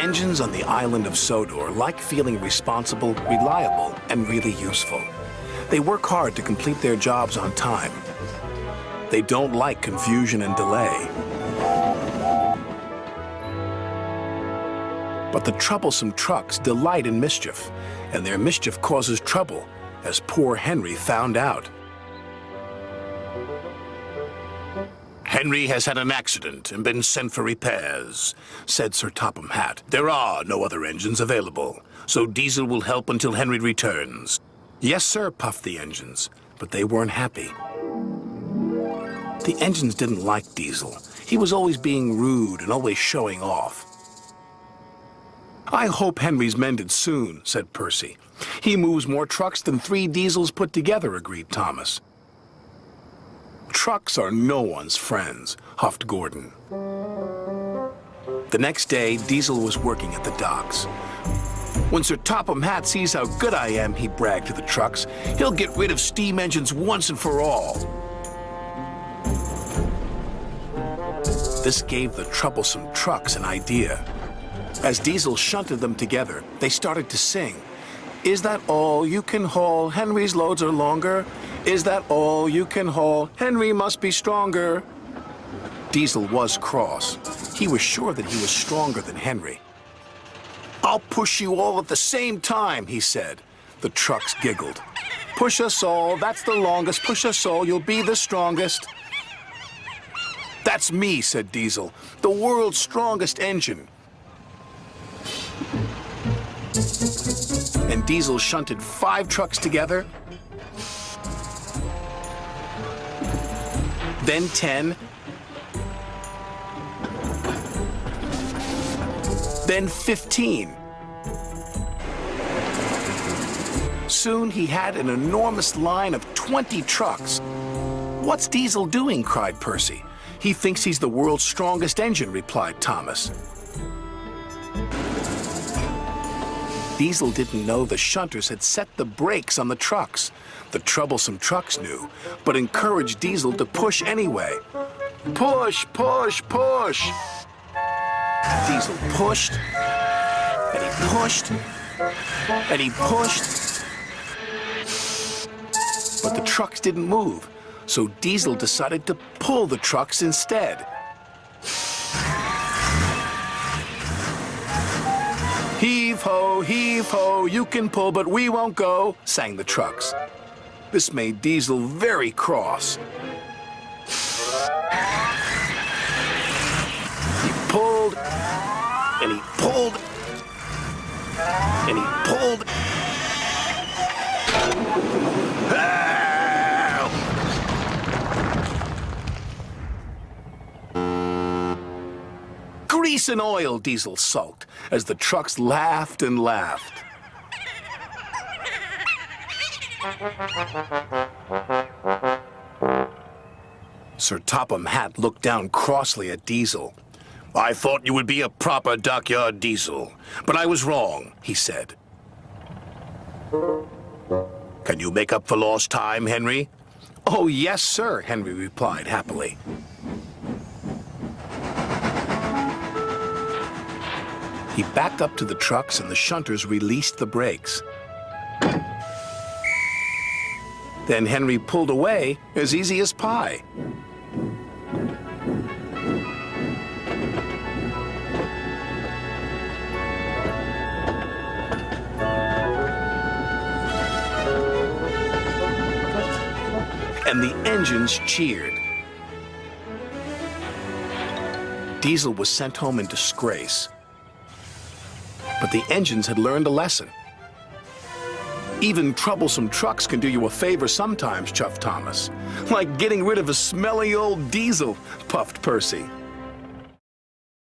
engines on the island of Sodor like feeling responsible, reliable, and really useful. They work hard to complete their jobs on time. They don't like confusion and delay. But the troublesome trucks delight in mischief, and their mischief causes trouble, as poor Henry found out. Henry has had an accident and been sent for repairs, said Sir Topham Hatt. There are no other engines available, so Diesel will help until Henry returns. Yes, sir, puffed the engines, but they weren't happy. The engines didn't like Diesel. He was always being rude and always showing off. I hope Henry's mended soon, said Percy. He moves more trucks than 3 Diesels put together, agreed Thomas. Trucks are no one's friends, huffed Gordon. The next day, Diesel was working at the docks. When Sir Topham Hatt sees how good I am, he bragged to the trucks, he'll get rid of steam engines once and for all. This gave the troublesome trucks an idea. As Diesel shunted them together, they started to sing. Is that all you can haul? Henry's loads are longer. Is that all you can haul? Henry must be stronger. Diesel was cross. He was sure that he was stronger than Henry. I'll push you all at the same time, he said. The trucks giggled. Push us all, that's the longest. Push us all, you'll be the strongest. That's me, said Diesel, the world's strongest engine. And Diesel shunted 5 trucks together, then 10, then 15. Soon he had an enormous line of 20 trucks. What's Diesel doing? Cried Percy. He thinks he's the world's strongest engine, replied Thomas. Diesel didn't know the shunters had set the brakes on the trucks. The troublesome trucks knew, but encouraged Diesel to push anyway. Push, push, push! Diesel pushed, and he pushed, and he pushed. But the trucks didn't move, so Diesel decided to pull the trucks instead. Heave ho, you can pull, but we won't go, sang the trucks. This made Diesel very cross. He pulled, and he pulled, and he pulled. Help! Grease and oil, Diesel sulked, as the trucks laughed and laughed. Sir Topham Hatt looked down crossly at Diesel. I thought you would be a proper dockyard Diesel, but I was wrong, he said. Can you make up for lost time, Henry? Oh, yes, sir, Henry replied happily. He backed up to the trucks and the shunters released the brakes. Then Henry pulled away as easy as pie. And the engines cheered. Diesel was sent home in disgrace. But the engines had learned a lesson. Even troublesome trucks can do you a favor sometimes, chuffed Thomas. Like getting rid of a smelly old Diesel, puffed Percy.